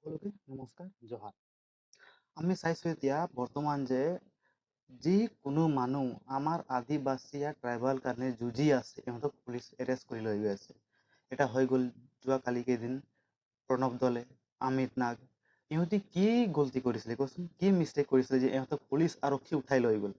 সকলোকে নমস্কাৰ জহাৰ। আমি চাইছোঁ এতিয়া বৰ্তমান যে যিকোনো মানুহ আমাৰ আদিবাসী ট্ৰাইবেল কাৰণে যুঁজি আছে, ইহঁতক পুলিচ এৰেষ্ট কৰি লৈ গৈ আছে। এটা হৈ গ'ল যোৱাকালি কেইদিন প্ৰণৱ দলে, অমিত নাগ, ইহঁতি কি গলতি কৰিছিলে কচোন, কি মিষ্টেক কৰিছিলে যে ইহঁতক পুলিচ আৰক্ষী উঠাই লৈ গ'ল।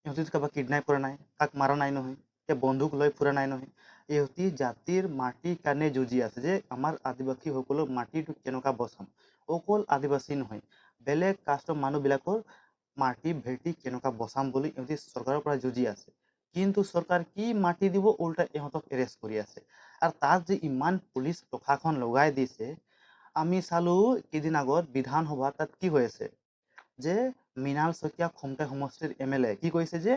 ইহঁতি কাৰোবাক কিডনেপ কৰা নাই, কাক মাৰা নাই নহয়, বন্দুক লৈ ফুৰা নাই নহয়। ইহঁতি জাতিৰ মাটিৰ কাৰণে যুঁজি আছে যে আমাৰ আদিবাসীসকলৰ মাটিটো কেনেকুৱা বচাম। অকল আদিবাসী নহয়, বেলেগ কাষ্টৰ মানুহবিলাকৰ মাটি ভেটি কেনেকুৱা বচাম বুলি ইহঁতি চৰকাৰৰ পৰা যুঁজি আছে। কিন্তু চৰকাৰ কি মাটি দিব, উল্টা ইহঁতক এৰেষ্ট কৰি আছে। আৰু তাত যে ইমান পুলিচ প্ৰশাসন লগাই দিছে, আমি চালো কেইদিন আগত বিধানসভা তাত কি হৈ আছে যে মৃণাল শইকীয়া খমটাই সমষ্টিৰ MLA কি কৈছে যে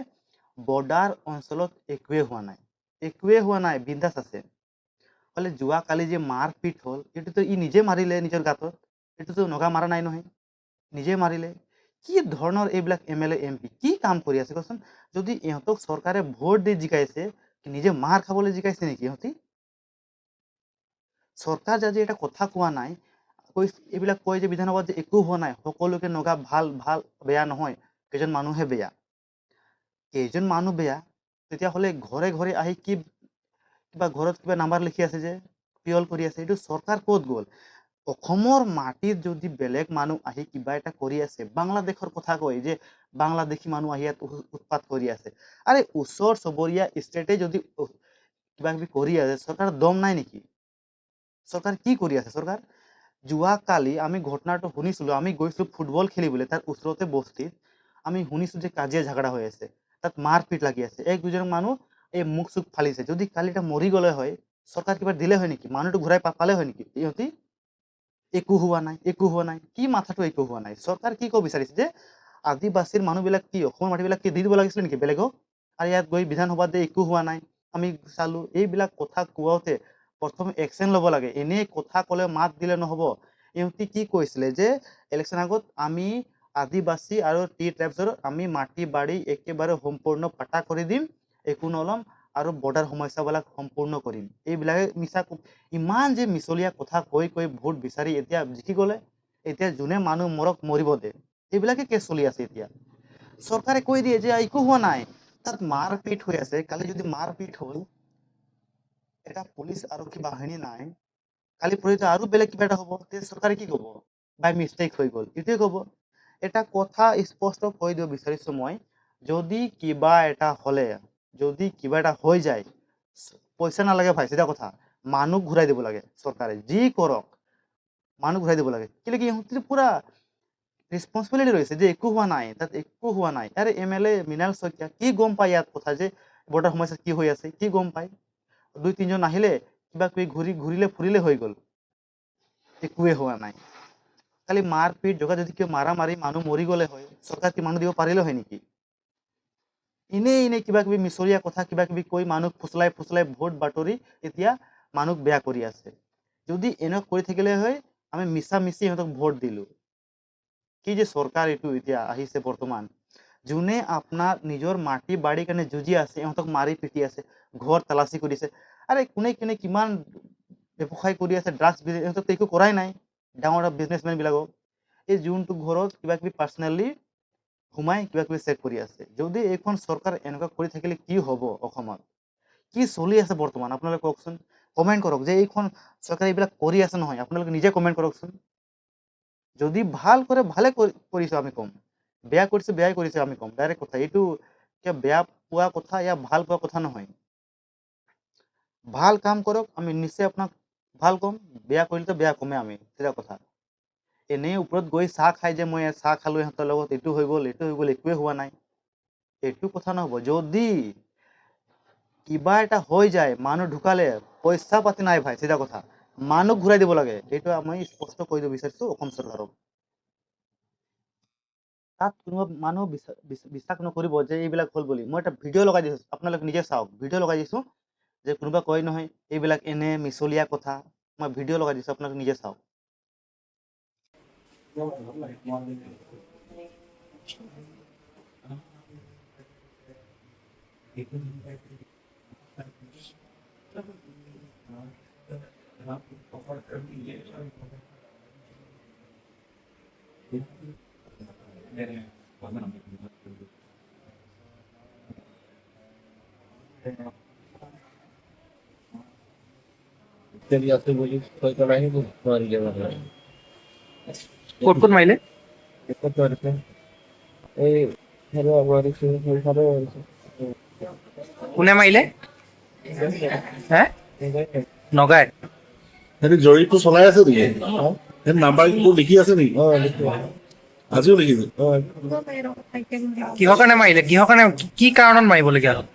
বৰ্ডাৰ অঞ্চলত একোৱে হোৱা নাই, বিন্দাছ আছে। বোলে যোৱাকালি যে মাৰপিট হ'ল, এইটোতো ই নিজে মাৰিলে নিজৰ গাঁতত, এইটোতো নগা মাৰা নাই নহয়, নিজে মাৰিলে। কি ধৰণৰ এইবিলাক MLA MP কি কাম কৰি আছে কচোন। যদি ইহঁতক চৰকাৰে ভোট দি জিকাইছে, নিজে মাৰ খাবলৈ জিকাইছে নেকি ইহঁতি? চৰকাৰ যদি এটা কথা কোৱা নাই, এইবিলাক কয় যে বিধানসভাত যে একো হোৱা নাই, সকলোকে নগা ভাল ভাল বেয়া নহয়, কেইজন মানুহে বেয়া। কেইজন মানুহ বেয়া তেতিয়াহ'লে ঘৰে ঘৰে আহি কিবা ঘৰত কিবা নাম্বাৰ লিখি আছে যে পিয়ল কৰি আছে, এইটো চৰকাৰ ক'ত গ'ল? অসমৰ মাটিত যদি বেলেগ মানুহ আহি কিবা এটা কৰি আছে, বাংলাদেশৰ কথা কয় যে বাংলাদেশী মানুহ আহি ইয়াত উৎপাত কৰি আছে। আৰে ওচৰ চুবুৰীয়া ষ্টেটে যদি কিবা কিবি কৰি আছে, চৰকাৰৰ দম নাই নেকি? চৰকাৰ কি কৰি আছে? চৰকাৰ যোৱাকালি আমি ঘটনাটো শুনিছিলো, আমি গৈছিলো ফুটবল খেলিবলৈ তাৰ ওচৰতে বস্তিত, আমি শুনিছো যে কাজিয়া ঝগড়া হৈ আছে, তাত মাৰপিট লাগি আছে, এক দুজন মানুহ এই মুখ চুখ ফালিছে। যদি কালি এটা মৰি গ'লে হয়, চৰকাৰ কিবা দিলে হয় নেকি? মানুহটো ঘূৰাই পালে হয় নেকি? ইহঁতি একো হোৱা নাই, একো হোৱা নাই, কি মাথাটো একো হোৱা নাই। চৰকাৰ কি ক'ব বিচাৰিছে যে আদিবাসীৰ মানুহবিলাক কি অসমৰ মাটিবিলাক কি দি দিব লাগিছিলে নেকি বেলেগক? আৰু ইয়াত গৈ বিধানসভাত একো হোৱা নাই, আমি চালো। এইবিলাক কথা কোৱাওতে প্ৰথমে একশ্যন ল'ব লাগে, এনেই কথা ক'লে মাত দিলে নহ'ব। ইহঁতি কি কৈছিলে যে ইলেকশ্যন আগত আমি আদিবাসী আৰু টি ট্ৰাইবছৰ আমি মাটি বাৰী একেবাৰে সম্পূৰ্ণ পাটা কৰি দিম, একো নল'ম আৰু বৰ্ডাৰ সমস্যাবিলাক সম্পূৰ্ণ কৰিম। এইবিলাকে মিছা ইমান যে মিছলীয়া কথা কৈ কৈ ভোট বিচাৰি এতিয়া জিকি গ'লে, এতিয়া যোনে মানুহ মৰক মৰিব দে, এইবিলাকে কেছ চলি আছে এতিয়া। চৰকাৰে কৈ দিয়ে যে একো হোৱা নাই, তাত মাৰপিট হৈ আছে। কালি যদি মাৰপিট হ'ল, এটা পুলিচ আৰক্ষী বাহিনী নাই, কালি পৰহিতো আৰু বেলেগ কিবা এটা হ'ব, তে চৰকাৰে কি ক'ব? বাই মিষ্টেক হৈ গ'ল, এইটোৱে ক'ব। এটা কথা স্পষ্ট কৈ দিব বিচাৰিছো মই, যদি কিবা এটা হ'লে, যদি কিবা এটা হৈ যায়, পইচা নালাগে ভাই, চিধা কথা, মানুহ ঘূৰাই দিব লাগে। চৰকাৰে যি কৰক মানুহ ঘূৰাই দিব লাগে। কেলৈ ইহঁতি পুৰা ৰেছপন্সিবিলিটি ৰয়েছে যে একো হোৱা নাই, তাত একো হোৱা নাই। আৰে MLA মৃণাল শইকীয়া কি গম পায় ইয়াত কথা যে বৰ্ডাৰ সমস্যা কি হৈ আছে, কি গম পায়? দুই তিনজন আহিলে কিবা কিবি ঘূৰিলে ফুৰিলে হৈ গ'ল, একোৱে হোৱা নাই। খালি মাৰপিট জগা যদি কিয় মাৰি মানুহ মৰি গ'লে হয়, চৰকাৰ কি মানুহ দিব পাৰিলে হয় নেকি? এনেই কিবা কিবি মিছৰীয়া কথা কিবা কিবি কৈ মানুহ ফুচলাই ভোট বাতৰি এতিয়া মানুহ বেয়া কৰি আছে। যদি এনেকুৱা কৰি থাকিলে হয়, আমি মিছা মিছি সিহঁতক ভোট দিলো। কি যে চৰকাৰ এইটো এতিয়া আহিছে বৰ্তমান, যোনে আপোনাৰ নিজৰ মাটি বাৰীৰ কাৰণে যুঁজি আছে, ইহঁতক মাৰি পিটি আছে, ঘৰ তালাচী কৰিছে। আৰে কোনে কিমান ব্যৱসায় কৰি আছে, ড্ৰাগছ বিজনেছ, ইহঁতক একো কৰাই নাই। ডাঙৰ বিজনেছমেন বিলাকক এই যোনটো ঘৰত কিবা কিবি পাৰ্চনেলি সোমাই কিবা কিবি চেক কৰি আছে। যদি এইখন চৰকাৰ এনেকুৱা কৰি থাকিলে কি হ'ব অসমত? কি চলি আছে বৰ্তমান আপোনালোকে কওকচোন? কমেণ্ট কৰক যে এইখন চৰকাৰে এইবিলাক কৰি আছে নহয়, আপোনালোকে নিজে কমেণ্ট কৰকচোন। যদি ভাল কৰে ভালে কৰিছে আমি কম, বেয়া কৰিছে বেয়াই কৰিছে আমি কম, ডাইৰেক্ট কথা। এইটো বেয়া পোৱা কথা ইয়া ভাল পোৱা কথা নহয়। ভাল কাম কৰক, আমি নিশ্চয় আপোনাক ভাল কম, বেয়া কৰিলেতো বেয়া কমে আমি, চিধা কথা। এনেই ওপৰত গৈ চাহ খাই যে মই চাহ খালো ইহঁতৰ লগত, এইটো হৈ গ'ল একোৱে হোৱা নাই, এইটো কথা নহ'ব। যদি কিবা এটা হৈ যায়, মানুহ ঢুকালে, পইচা পাতি নাই ভাই, চিধা কথা, মানুহ ঘূৰাই দিব লাগে। এইটো আমি স্পষ্ট কৈ দিব বিচাৰিছো অসম চৰকাৰক। তাত কোনোবা মানুহ বিশ্বাস নকৰিব যে এইবিলাক হ'ল বুলি। মই এটা ভিডিঅ' লগাই দিছো, আপোনালোকে নিজে চাওক, ভিডিঅ' লগাই দিছো যে কোনোবা কয় নহয় এইবিলাক এনে মিছলীয়া কথা, মই ভিডিঅ' লগাই দিছো, আপোনালোকে নিজে চাওক। ক'ত ক'ত মাৰিলে? কোনে মাৰিলে? হে? নগাই। সেইটো জৰীপটো চলাই আছে নেকি? সেই নাম্বাৰবোৰ লিখি আছে নেকি? আজিও লিখিছে। কিহৰ কাৰণে মাৰিলে? কিহৰ কাৰণে কি কাৰণত মাৰিবলগীয়া হ'ল?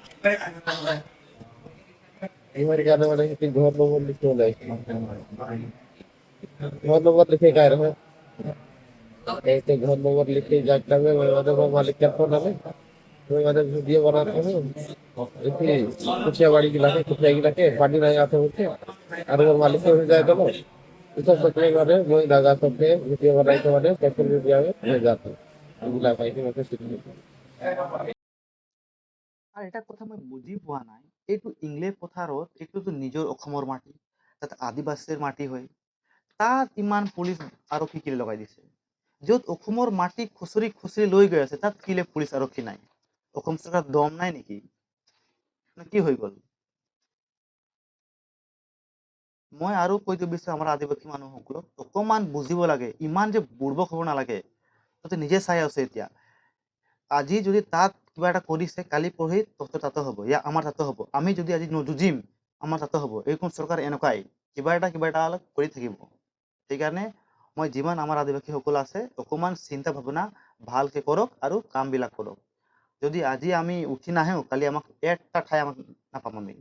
আৰু এটা কথা মই বুজি পোৱা নাই, এইটো ইংলেজ পথাৰত এইটোতো নিজৰ অসমৰ মাটি, তাত আদিবাসীৰ মাটি হয়, তাত ইমান পুলিচ আৰক্ষী কেলে লগাই দিছে? য'ত অসমৰ মাটি খুচৰি খুচৰি লৈ গৈ আছে তাত কেলে পুলিচ আৰক্ষী নাই? অসম চৰকাৰ দম নাই নেকি? নে কি হৈ গ'ল? মই আৰু কৈ দিব বিচাৰো আমাৰ আদিবাসী মানুহসকলক অকমান বুজিব লাগে, ইমান যে বুৰ্বক হ'ব নালাগে। তহঁতে নিজে চাই আছে এতিয়া, আজি যদি তাত কিবা এটা কৰিছে কালি পৰহি তহঁতৰ তাতো হ'ব, ইয়া আমাৰ তাতো হ'ব। আমি যদি আজি নুযুঁজিম আমাৰ তাতো হ'ব। এইখন চৰকাৰ এনেকুৱাই কিবা এটা অলপ কৰি থাকিব। সেইকাৰণে মই যিমান আমাৰ আদিবাসীসকল আছে অকমান চিন্তা ভাৱনা ভালকে কৰক আৰু কামবিলাক কৰক। যদি আজি আমি উঠি নাহো কালি আমাক এটা ঠাই আমাক নাপাম আমি।